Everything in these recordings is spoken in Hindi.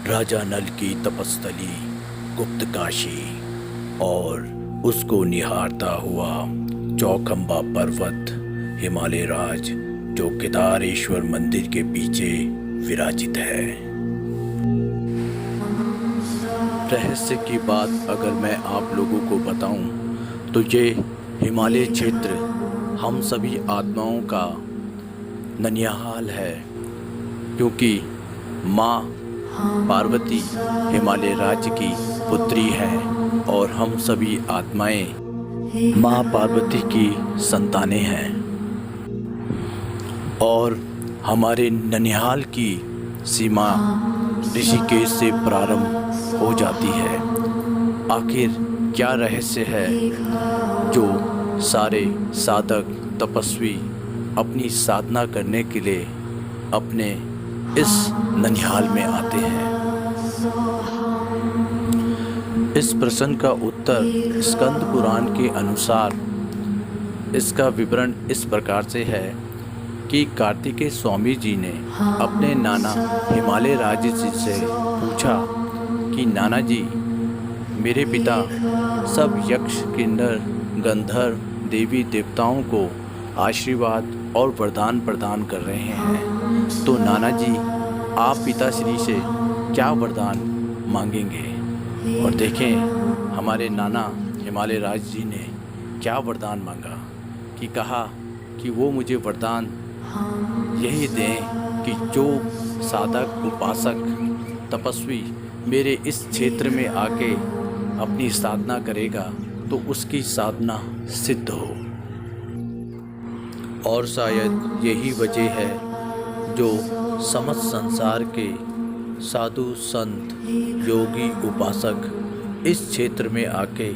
राजा नल की तपस्थली गुप्तकाशी और उसको निहारता हुआ चौखंबा पर्वत हिमालय राज जो केदारेश्वर मंदिर के पीछे विराजित है। रहस्य की बात अगर मैं आप लोगों को बताऊं तो ये हिमालय क्षेत्र हम सभी आत्माओं का ननिहाल है, क्योंकि माँ पार्वती हिमालय राज्य की पुत्री हैं और हम सभी आत्माएं माँ पार्वती की संतानें हैं। और हमारे ननिहाल की सीमा ऋषिकेश से प्रारंभ हो जाती है। आखिर क्या रहस्य है जो सारे साधक तपस्वी अपनी साधना करने के लिए अपने इस ननिहाल में आते हैं? इस प्रश्न का उत्तर स्कंद पुराण के अनुसार इसका विवरण इस प्रकार से है कि कार्तिकेय स्वामी जी ने अपने नाना हिमालय राज्य जी से पूछा कि नाना जी, मेरे पिता सब यक्ष किन्नर गंधर्व देवी देवताओं को आशीर्वाद और वरदान प्रदान कर रहे हैं, तो नाना जी आप पिताश्री से क्या वरदान मांगेंगे? और देखें हमारे नाना हिमालय राज जी ने क्या वरदान मांगा कि कहा कि वो मुझे वरदान यही दें कि जो साधक उपासक तपस्वी मेरे इस क्षेत्र में आके अपनी साधना करेगा तो उसकी साधना सिद्ध हो। और शायद यही वजह है जो समस्त संसार के साधु संत योगी उपासक इस क्षेत्र में आके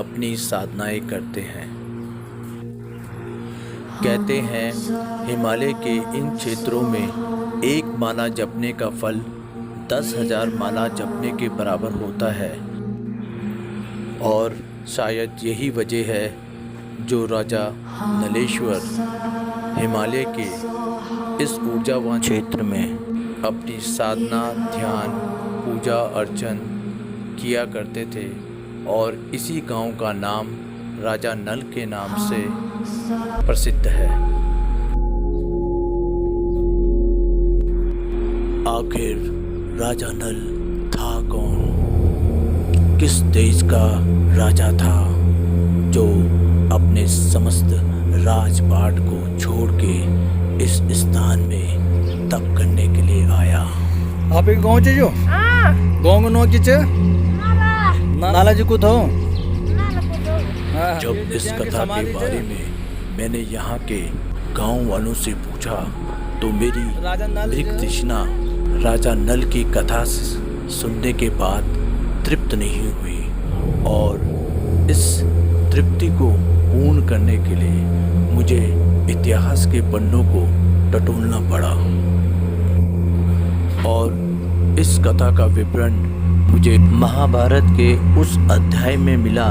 अपनी साधनाएं करते हैं। कहते हैं हिमालय के इन क्षेत्रों में एक माला जपने का फल 10,000 माला जपने के बराबर होता है। और शायद यही वजह है जो राजा नलेश्वर हिमालय के इस ऊर्जावान क्षेत्र में अपनी साधना ध्यान पूजा अर्चन किया करते थे और इसी गांव का नाम राजा नल के नाम से प्रसिद्ध है। आखिर राजा नल था कौन? किस देश का राजा था जो अपने समस्त राजपाट को छोड़ के इस स्थान में तप करने के लिए आया? आप एक गाँव जो गाँव नो किच नाला जी कुछ हो। जब इस कथा के बारे में मैंने यहाँ के गांव वालों से पूछा तो मेरी मृग तृष्णा राजा नल की कथा सुनने के बाद तृप्त नहीं हुई और इस तृप्ति को पूर्ण करने के लिए मुझे इतिहास के पन्नों को टटोलना पड़ा। और इस कथा का विवरण मुझे महाभारत के उस अध्याय में मिला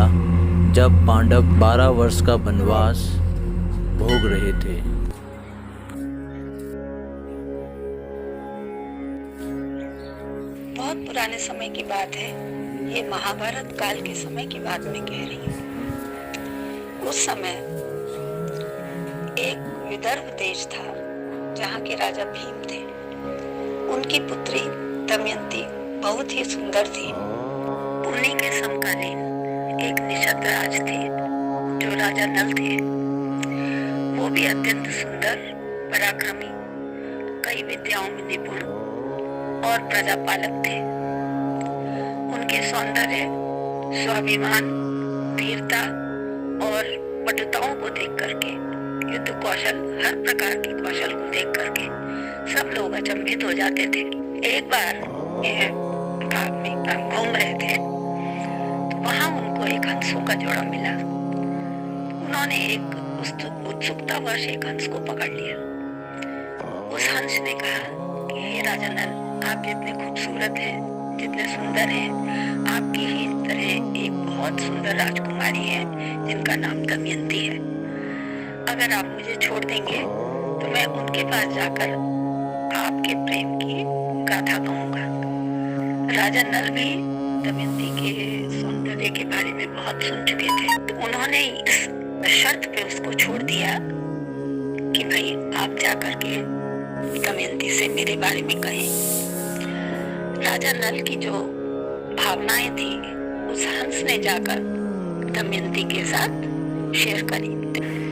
जब पांडव 12 वर्ष का वनवास भोग रहे थे। बहुत पुराने समय की बात है, ये महाभारत काल के समय की बात मैं कह रही हूँ। उस समय एक विदर्भ देश था जहाँ के राजा भीम थे। उनकी पुत्री दमयंती बहुत ही सुंदर थी। उन्हीं के समकालीन एक निषद राज थे जो राजा नल थे। वो भी अत्यंत सुंदर, पराक्रमी, कई विद्याओं में निपुण और प्रजापालक थे। उनके सौंदर्य, स्वाभिमान, वीरता और पटुताओं को देख करके, युद्ध कौशल, हर प्रकार के कौशल को देख करके सब लोग अचंभित हो जाते थे। एक बार ये बाग में घूम रहे थे तो वहां उनको एक हंसों का जोड़ा मिला। उन्होंने एक उत्सुकतावश एक हंस को पकड़ लिया। उस हंस ने कहा कि हे राजा नल, आप जितने खूबसूरत हैं, जितने सुंदर हैं, आपकी ही तरह एक बहुत सुंदर राजकुमारी है जिनका नाम दमयंती है। अगर आप मुझे छोड़ देंगे तो मैं उनके पास जाकर आपके प्रेम की गाथा कहूँगा। राजा नल भी दमयंती के सौंदर्य के बारे में बहुत सुन चुके थे। तो उन्होंने इस शर्त पे उसको छोड़ दिया कि भाई आप जाकर के दमयंती से मेरे बारे में कहें। राजा नल की जो भावनाएं थी उस हंस ने जाकर दमयंती के साथ शेयर करी।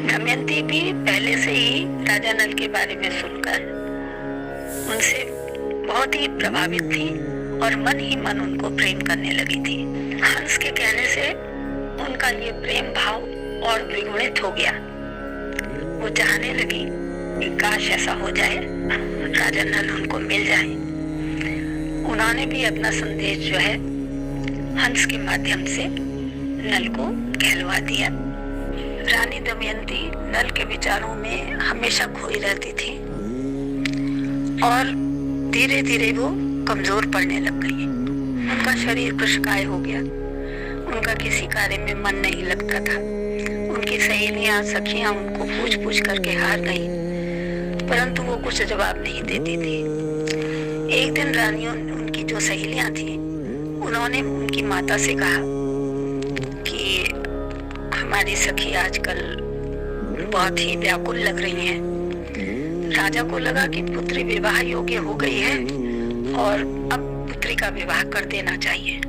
दमयंती भी पहले से ही राजा नल के बारे में सुनकर उनसे बहुत ही प्रभावित थी और मन ही मन उनको प्रेम करने लगी थी। हंस के कहने से उनका ये प्रेम भाव और द्विगुणित हो गया। वो चाहने लगी कि काश ऐसा हो जाए, राजा नल उनको मिल जाए। उन्होंने भी अपना संदेश जो है हंस के माध्यम से नल को कहलवा दिया। रानी दमयंती नल के विचारों में हमेशा खोई रहती थी और धीरे धीरे वो कमजोर पड़ने लग गई। उनका शरीर कृशकाय हो गया, उनका किसी कार्य में मन नहीं लगता था। उनकी सहेलियां सखियां उनको पूछ पूछ करके हार गई, परंतु वो कुछ जवाब नहीं देती थी। एक दिन रानियों उनकी जो सहेलियां थी उन्होंने उनकी माता से कहा कि हमारी सखी आजकल बहुत ही व्याकुल लग रही हैं। राजा को लगा कि पुत्री विवाह योग्य हो गई है और अब पुत्री का विवाह कर देना चाहिए।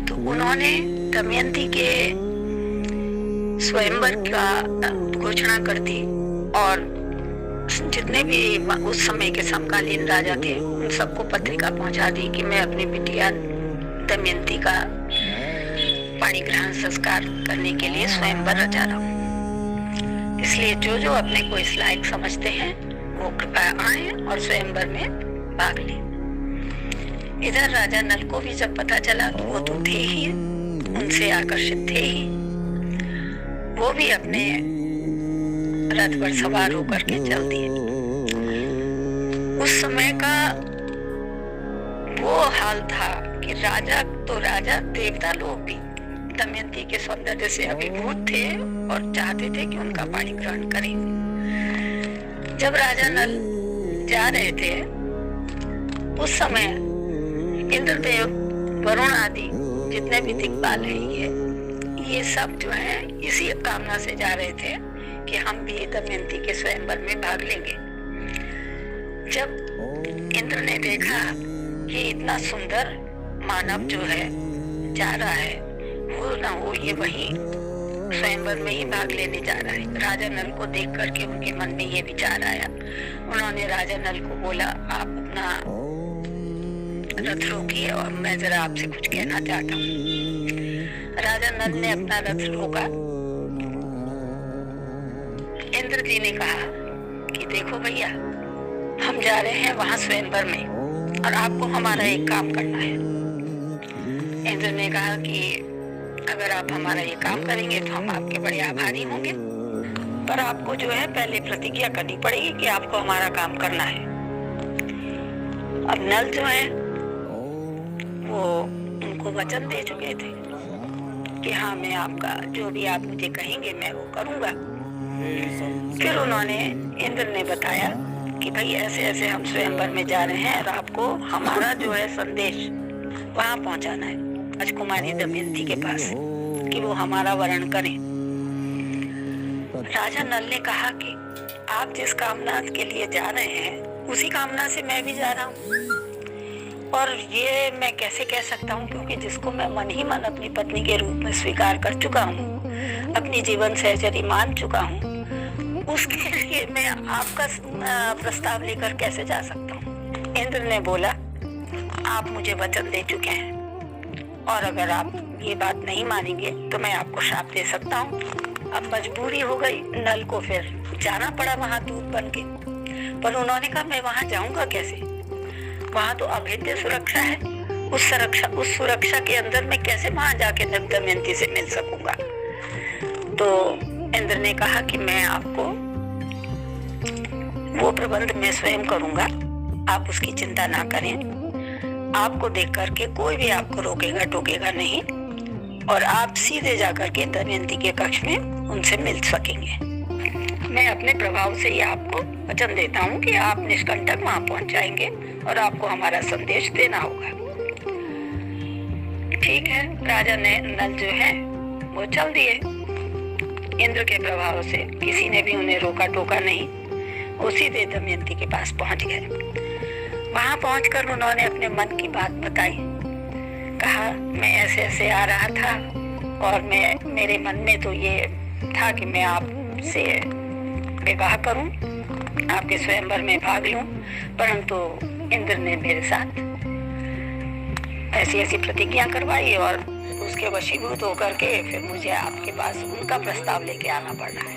तो उन्होंने दमयंती के स्वयंवर का घोषणा कर दी और जितने भी उस समय के समकालीन राजा थे उन सबको पत्रिका पहुंचा दी कि मैं अपनी बिटिया दमयंती का पाणी ग्रहण संस्कार करने के लिए स्वयंवर रचा रहा हूँ। इसलिए जो जो अपने को इस लायक समझते हैं वो कृपया आए और स्वयंवर में भाग लें। इधर राजा नल को भी जब पता चला कि वो तो थे ही, उनसे आकर्षित थे ही, वो भी अपने रथ पर सवार होकर के चल दिए। उस समय का वो हाल था कि राजा तो राजा, देवता लोग भी दमयंती के सौंदर्य से अभिभूत थे और चाहते थे कि उनका पाणी ग्रहण करें। जब राजा नल जा रहे थे उस समय इंद्रदेव, वरुण आदि जितने भी दिक्पाल हैं ये सब जो है इसी कामना से जा रहे थे कि हम भी दमयंती के स्वयंवर में भाग लेंगे। जब इंद्र ने देखा कि इतना सुंदर मानव जो है जा रहा है, वो ना हो ये वही स्वयंवर में ही भाग लेने जा रहा है। राजा नल को देख करके उनके मन में ये विचार आया। उन्होंने राजा नल को बोला, आप अपना रथ रोकिए और मैं जरा आपसे कुछ कहना चाहता हूँ। राजा नल ने अपना रथ रोका। इंद्र जी ने कहा कि देखो भैया, हम जा रहे हैं वहां स्वयंवर में और आपको हमारा एक काम करना है। इंद्र ने कहा कि अगर आप हमारा ये काम करेंगे तो हम आपके बड़े आभारी होंगे, पर आपको जो है पहले प्रतिज्ञा करनी पड़ेगी कि आपको हमारा काम करना है। अब नल जो है वो उनको वचन दे चुके थे कि हाँ, मैं आपका जो भी आप मुझे कहेंगे मैं वो करूंगा। फिर उन्होंने, इंद्र ने बताया कि भाई ऐसे ऐसे हम स्वयंवर में जा रहे हैं और आपको हमारा जो है संदेश वहां पहुंचाना है राजकुमारी दमयंती के पास कि वो हमारा वरण करें। राजा नल ने कहा कि आप जिस कामना के लिए जा रहे हैं उसी कामना से मैं भी जा रहा हूँ, और ये मैं कैसे कह सकता हूँ, क्योंकि जिसको मैं मन ही मन अपनी पत्नी के रूप में स्वीकार कर चुका हूँ, अपनी जीवन सहचरी मान चुका हूँ, उसके लिए मैं आपका प्रस्ताव लेकर कैसे जा सकता हूँ। इंद्र ने बोला, आप मुझे वचन दे चुके हैं और अगर आप ये बात नहीं मानेंगे तो मैं आपको श्राप दे सकता हूँ। अब मजबूरी हो गई, नल को फिर जाना पड़ा वहां दूत बन के। पर उन्होंने कहा, मैं वहां जाऊंगा कैसे, वहां तो अभेद्य सुरक्षा है, उस सुरक्षा के अंदर मैं कैसे वहां जाके दमयंती से मिल सकूंगा। तो इंद्र ने कहा कि मैं आपको वो प्रबंध मैं स्वयं करूंगा, आप उसकी चिंता ना करें। आपको देख करके कोई भी आपको रोकेगा टोकेगा नहीं और आप सीधे जाकर के दमयंती के कक्ष में उनसे मिल सकेंगे। मैं अपने प्रभाव से ही आपको वचन देता हूँ कि आप निष्कंटक वहां पहुंच जाएंगे और आपको हमारा संदेश देना होगा। ठीक है, राजा ने नल जो है वो चल दिए। इंद्र के प्रभाव से किसी ने भी उन्हें रोका टोका नहीं। वो सीधे दमयंती के पास पहुंच गए। वहां पहुंचकर उन्होंने अपने मन की बात बताई। कहा, मैं ऐसे ऐसे आ रहा था और मेरे मन में तो ये था कि मैं आपसे विवाह करूं, आपके स्वयंवर में भाग लूं, परंतु इंद्र ने मेरे साथ ऐसी ऐसी प्रतिज्ञा करवाई और उसके वशीभूत होकर के फिर मुझे आपके पास उनका प्रस्ताव लेके आना पड़ रहा है।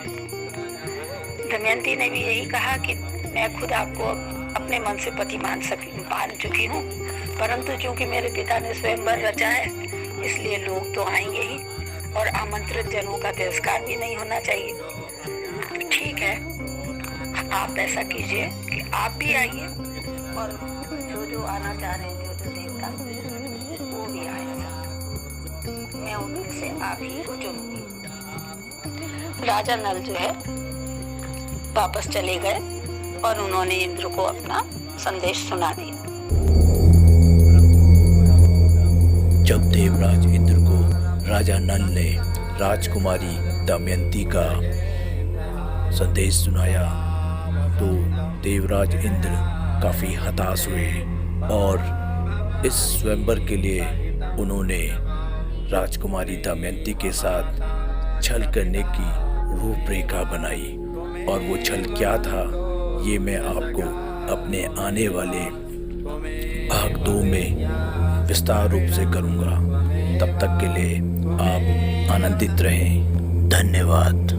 दमयंती ने भी यही कहा कि मैं खुद आपको अपने मन से पति मान चुकी हूँ, परंतु चूंकि मेरे पिता ने स्वयंवर रचा है इसलिए लोग तो आएंगे ही और आमंत्रित जनों का तिरस्कार भी नहीं होना चाहिए। ठीक है, आप ऐसा कीजिए कि आप भी आइए और जो आना चाह रहे हैं, जो देवता वो भी आएगा। मैं उनमें से आप ही को चुनूंगी। राजा नल जो है वापस चले गए और उन्होंने इंद्र को अपना संदेश सुना दिया। जब देवराज इंद्र को राजा नल ने राजकुमारी दमयंती का संदेश सुनाया तो देवराज इंद्र काफ़ी हताश हुए और इस स्वयंवर के लिए उन्होंने राजकुमारी दमयंती के साथ छल करने की रूपरेखा बनाई। और वो छल क्या था ये मैं आपको अपने आने वाले भाग 2 में विस्तार रूप से करूँगा। तब तक के लिए आप आनंदित रहें। धन्यवाद।